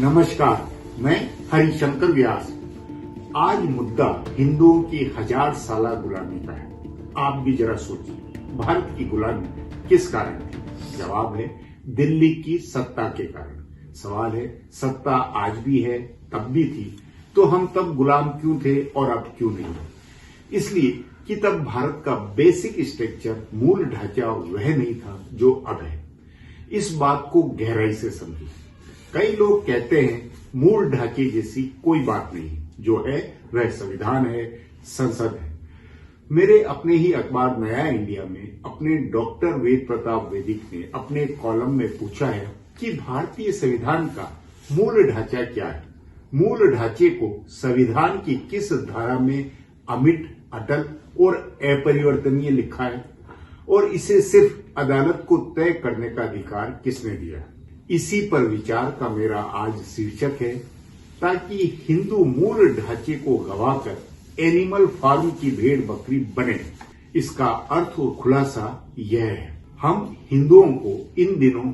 नमस्कार, मैं हरिशंकर व्यास। आज मुद्दा हिंदुओं की 1000 साला गुलामी का है। आप भी जरा सोचिए, भारत की गुलामी किस कारण थी? जवाब है दिल्ली की सत्ता के कारण। सवाल है सत्ता आज भी है, तब भी थी, तो हम तब गुलाम क्यों थे और अब क्यों नहीं? इसलिए कि तब भारत का बेसिक स्ट्रक्चर, मूल ढांचा वह नहीं था जो अब है। इस बात को गहराई से समझिए। कई लोग कहते हैं मूल ढांचे जैसी कोई बात नहीं, जो है वह संविधान है, संसद है। मेरे अपने ही अखबार नया इंडिया में अपने डॉक्टर वेद प्रताप वैदिक ने अपने कॉलम में पूछा है कि भारतीय संविधान का मूल ढांचा क्या है। मूल ढांचे को संविधान की किस धारा में अमिट, अटल और अपरिवर्तनीय लिखा है और इसे सिर्फ अदालत को तय करने का अधिकार किसने दिया? इसी पर विचार का मेरा आज शीर्षक है, ताकि हिंदू मूल ढांचे को गवाकर एनिमल फार्म की भेड़ बकरी बने। इसका अर्थ और खुलासा यह है, हम हिंदुओं को इन दिनों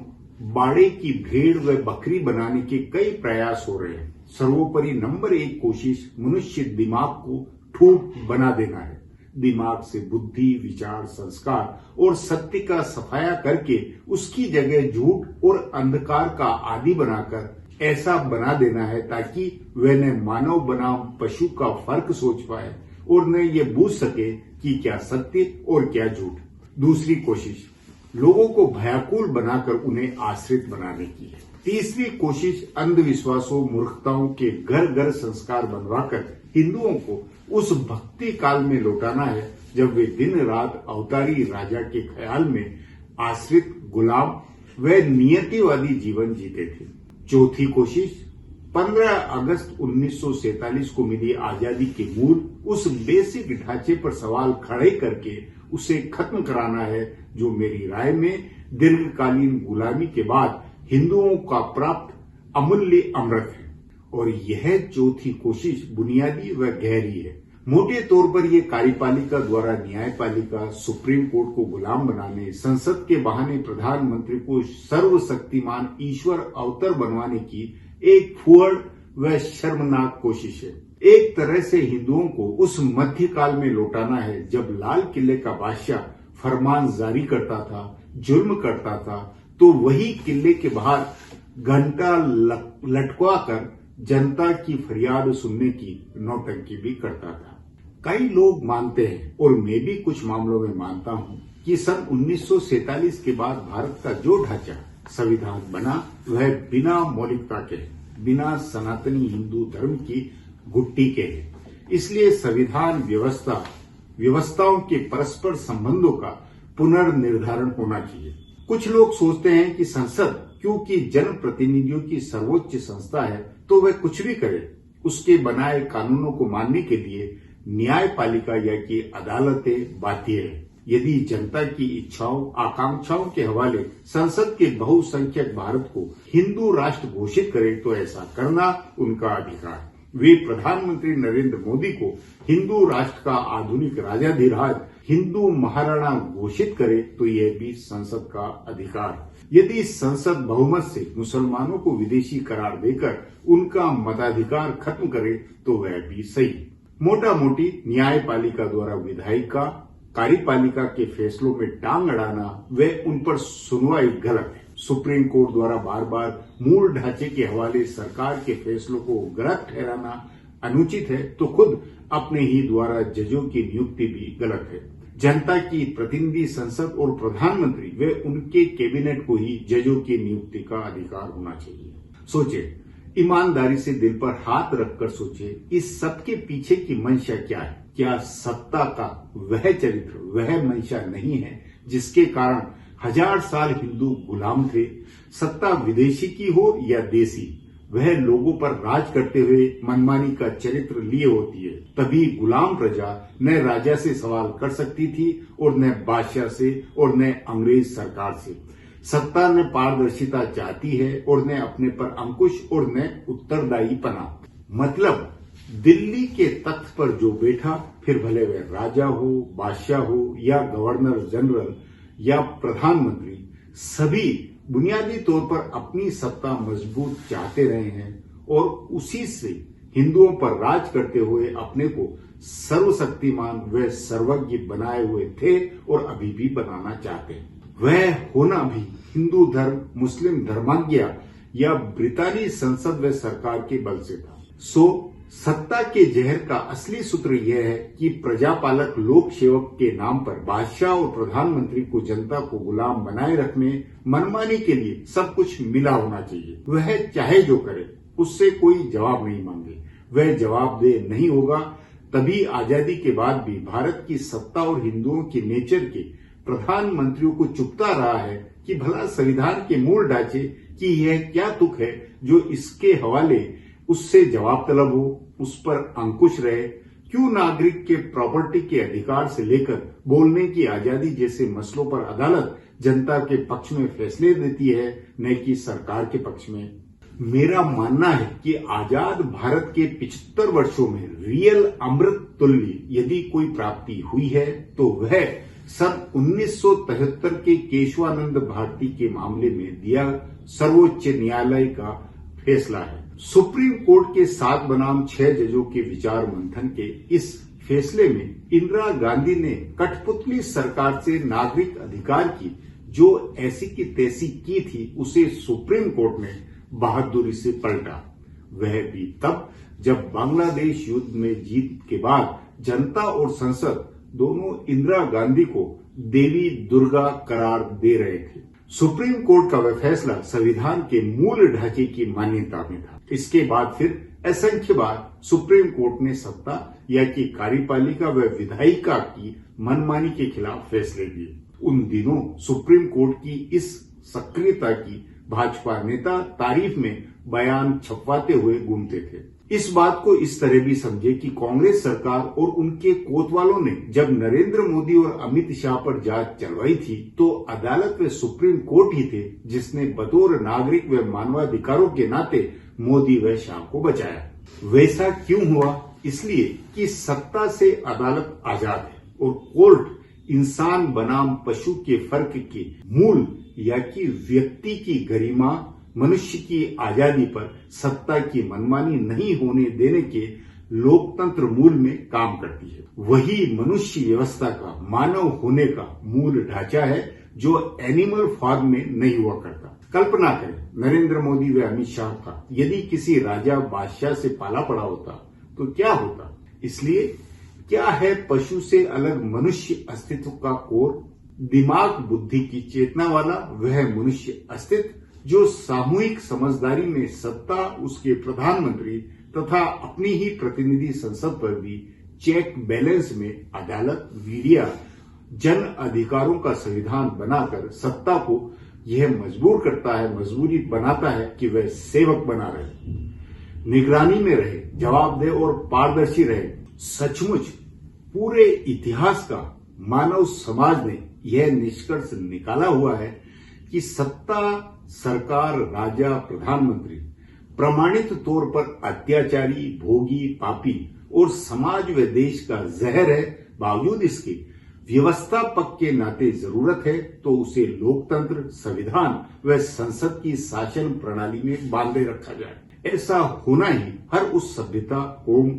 बाड़े की भेड़ व बकरी बनाने के कई प्रयास हो रहे हैं। सर्वोपरि नंबर 1 कोशिश मनुष्य दिमाग को ठूठ बना देना है। दिमाग से बुद्धि, विचार, संस्कार और सत्य का सफाया करके उसकी जगह झूठ और अंधकार का आदि बनाकर ऐसा बना देना है ताकि वह न मानव बनाम पशु का फर्क सोच पाए और न ये बूझ सके कि क्या सत्य और क्या झूठ। दूसरी कोशिश लोगों को भयाकुल बनाकर उन्हें आश्रित बनाने की है। तीसरी कोशिश अंधविश्वासों, मूर्खताओं के घर घर संस्कार बनवाकर हिंदुओं को उस भक्ति काल में लौटाना है जब वे दिन रात अवतारी राजा के ख्याल में आश्रित, गुलाम व नियतिवादी जीवन जीते थे। चौथी कोशिश 15 अगस्त 1947 को मिली आजादी के मूल उस बेसिक ढांचे पर सवाल खड़े करके उसे खत्म कराना है, जो मेरी राय में दीर्घकालीन गुलामी के बाद हिंदुओं का प्राप्त अमूल्य अमृत है। और यह चौथी कोशिश बुनियादी व गहरी है। मोटे तौर पर यह कार्यपालिका द्वारा न्यायपालिका, सुप्रीम कोर्ट को गुलाम बनाने, संसद के बहाने प्रधानमंत्री को सर्वशक्तिमान ईश्वर अवतार बनवाने की एक फुहड़ व शर्मनाक कोशिश है। एक तरह से हिंदुओं को उस मध्यकाल में लौटाना है जब लाल किले का बादशाह फरमान जारी करता था, जुल्म करता था, तो वही किले के बाहर घंटा लटकवा कर जनता की फरियाद सुनने की नौटंकी भी करता था। कई लोग मानते हैं, और मैं भी कुछ मामलों में मानता हूं, कि सन 1947 के बाद भारत का जो ढांचा संविधान बना वह बिना मौलिकता के, बिना सनातनी हिंदू धर्म की घुट्टी के है। इसलिए संविधान व्यवस्थाओं के परस्पर संबंधों का पुनर्निर्धारण होना चाहिए। कुछ लोग सोचते हैं कि संसद क्योंकि जनप्रतिनिधियों की सर्वोच्च संस्था है तो वह कुछ भी करे, उसके बनाए कानूनों को मानने के लिए न्यायपालिका या कि अदालतें बाध्य है। यदि जनता की इच्छाओं, आकांक्षाओं के हवाले संसद के बहुसंख्यक भारत को हिंदू राष्ट्र घोषित करे तो ऐसा करना उनका अधिकार है। वे प्रधानमंत्री नरेंद्र मोदी को हिंदू राष्ट्र का आधुनिक राजाधिराज, हिंदू महाराणा घोषित करे तो यह भी संसद का अधिकार। यदि संसद बहुमत से मुसलमानों को विदेशी करार देकर उनका मताधिकार खत्म करे तो वह भी सही। मोटा मोटी न्यायपालिका द्वारा विधायिका, कार्यपालिका के फैसलों में टांग अड़ाना व उन पर सुनवाई गलत है। सुप्रीम कोर्ट द्वारा बार बार मूल ढांचे के हवाले सरकार के फैसलों को गलत ठहराना अनुचित है, तो खुद अपने ही द्वारा जजों की नियुक्ति भी गलत है। जनता की प्रतिनिधि संसद और प्रधानमंत्री व उनके कैबिनेट को ही जजों की नियुक्ति का अधिकार होना चाहिए। सोचे, ईमानदारी से दिल पर हाथ रखकर सोचे, इस सब के पीछे की मंशा क्या है? क्या सत्ता का वह चरित्र, वह मंशा नहीं है जिसके कारण 1000 साल हिंदू गुलाम थे? सत्ता विदेशी की हो या देसी, वह लोगों पर राज करते हुए मनमानी का चरित्र लिए होती है। तभी गुलाम प्रजा न राजा से सवाल कर सकती थी और न बादशाह से और न अंग्रेज सरकार से। सत्ता न पारदर्शिता चाहती है और न अपने पर अंकुश और न उत्तरदायीपना। मतलब दिल्ली के तख्त पर जो बैठा, फिर भले वह राजा हो, बादशाह हो या गवर्नर जनरल या प्रधानमंत्री, सभी बुनियादी तौर पर अपनी सत्ता मजबूत चाहते रहे हैं और उसी से हिंदुओं पर राज करते हुए अपने को सर्वशक्तिमान व सर्वज्ञ बनाए हुए थे और अभी भी बनाना चाहते हैं। वह होना भी हिंदू धर्म, मुस्लिम धर्माज्ञा या ब्रितानी संसद व सरकार के बल से था। सत्ता के जहर का असली सूत्र यह है कि प्रजापालक लोक सेवक के नाम पर बादशाह और प्रधानमंत्री को जनता को गुलाम बनाए रखने, मनमानी के लिए सब कुछ मिला होना चाहिए। वह चाहे जो करे, उससे कोई जवाब नहीं मांगे, वह जवाबदेह नहीं होगा। तभी आजादी के बाद भी भारत की सत्ता और हिंदुओं के नेचर के प्रधानमंत्रियों को चुभता रहा है कि भला संविधान के मूल ढांचे की यह क्या तुक है जो इसके हवाले उससे जवाब तलब हो, उस पर अंकुश रहे। क्यों नागरिक के प्रॉपर्टी के अधिकार से लेकर बोलने की आजादी जैसे मसलों पर अदालत जनता के पक्ष में फैसले देती है, न कि सरकार के पक्ष में। मेरा मानना है कि आजाद भारत के 75 वर्षों में रियल अमृत तुल्य यदि कोई प्राप्ति हुई है तो वह सन 1973 के केशवानंद भारती के मामले में दिया सर्वोच्च न्यायालय का फैसला है। सुप्रीम कोर्ट के 7 बनाम 6 जजों के विचार मंथन के इस फैसले में इंदिरा गांधी ने कठपुतली सरकार से नागरिक अधिकार की जो ऐसी की तैसी की थी, उसे सुप्रीम कोर्ट ने बहादुरी से पलटा। वह भी तब जब बांग्लादेश युद्ध में जीत के बाद जनता और संसद दोनों इंदिरा गांधी को देवी दुर्गा करार दे रहे थे। सुप्रीम कोर्ट का वह फैसला संविधान के मूल ढांचे की मान्यता में था। इसके बाद फिर असंख्य बार सुप्रीम कोर्ट ने सत्ता या कि कार्यपालिका व विधायिका की मनमानी के खिलाफ फैसले दिए। उन दिनों सुप्रीम कोर्ट की इस सक्रियता की भाजपा नेता तारीफ में बयान छपवाते हुए घूमते थे। इस बात को इस तरह भी समझे कि कांग्रेस सरकार और उनके कोतवालों ने जब नरेंद्र मोदी और अमित शाह पर जांच चलवाई थी तो अदालत व सुप्रीम कोर्ट ही थे जिसने बतौर नागरिक व मानवाधिकारों के नाते मोदी व शाह को बचाया। वैसा क्यों हुआ? इसलिए कि सत्ता से अदालत आजाद है और कोर्ट इंसान बनाम पशु के फर्क के मूल या कि व्यक्ति की गरिमा, मनुष्य की आजादी पर सत्ता की मनमानी नहीं होने देने के लोकतंत्र मूल में काम करती है। वही मनुष्य व्यवस्था का, मानव होने का मूल ढांचा है जो एनिमल फॉर्म में नहीं हुआ करता। कल्पना करें, नरेंद्र मोदी व अमित शाह का यदि किसी राजा बादशाह से पाला पड़ा होता तो क्या होता? इसलिए क्या है पशु से अलग मनुष्य अस्तित्व का कोर? दिमाग बुद्धि की चेतना वाला वह मनुष्य अस्तित्व जो सामूहिक समझदारी में सत्ता, उसके प्रधानमंत्री तथा अपनी ही प्रतिनिधि संसद पर भी चेक बैलेंस में अदालत, मीडिया, जन अधिकारों का संविधान बनाकर सत्ता को यह मजबूरी बनाता है कि वह सेवक बना रहे, निगरानी में रहे, जवाबदेह और पारदर्शी रहे। सचमुच पूरे इतिहास का मानव समाज ने यह निष्कर्ष निकाला हुआ है कि सत्ता, सरकार, राजा, प्रधानमंत्री प्रमाणित तौर पर अत्याचारी, भोगी, पापी और समाज व देश का जहर है। बावजूद इसके व्यवस्थापक के नाते जरूरत है तो उसे लोकतंत्र, संविधान व संसद की शासन प्रणाली में बांधे रखा जाए। ऐसा होना ही हर उस सभ्यता, कौम,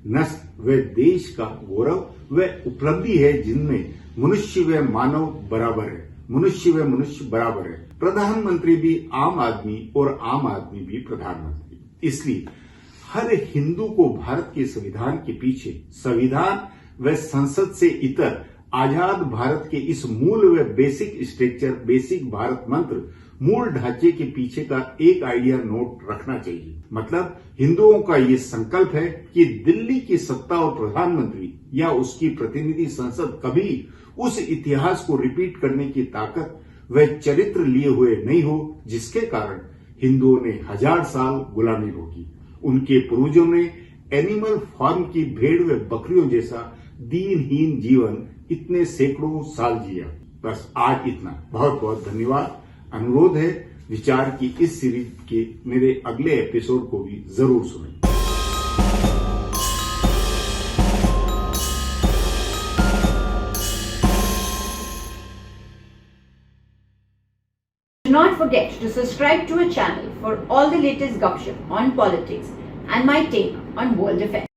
नस्ल व देश का गौरव व उपलब्धि है जिनमें मनुष्य व मानव बराबर है, मनुष्य व मनुष्य बराबर है। प्रधानमंत्री भी आम आदमी और आम आदमी भी प्रधानमंत्री। इसलिए हर हिंदू को भारत के संविधान के पीछे, संविधान व संसद से इतर आजाद भारत के इस मूल व बेसिक स्ट्रक्चर, बेसिक भारत मंत्र, मूल ढांचे के पीछे का एक आइडिया नोट रखना चाहिए। मतलब हिंदुओं का ये संकल्प है कि दिल्ली की सत्ता और प्रधानमंत्री या उसकी प्रतिनिधि संसद कभी उस इतिहास को रिपीट करने की ताकत व चरित्र लिए हुए नहीं हो जिसके कारण हिंदुओं ने 1000 साल गुलामी भोगी। उनके पूर्वजों ने एनिमल फॉर्म की भेड़ व बकरियों जैसा दीनहीन जीवन इतने सैकड़ों साल जिया। बस आज इतना। बहुत बहुत धन्यवाद। अनुरोध है विचार की इस सीरीज के मेरे अगले एपिसोड को भी जरूर सुनें। Do not forget to subscribe to our channel for all the latest gossip on politics and my take on world affairs.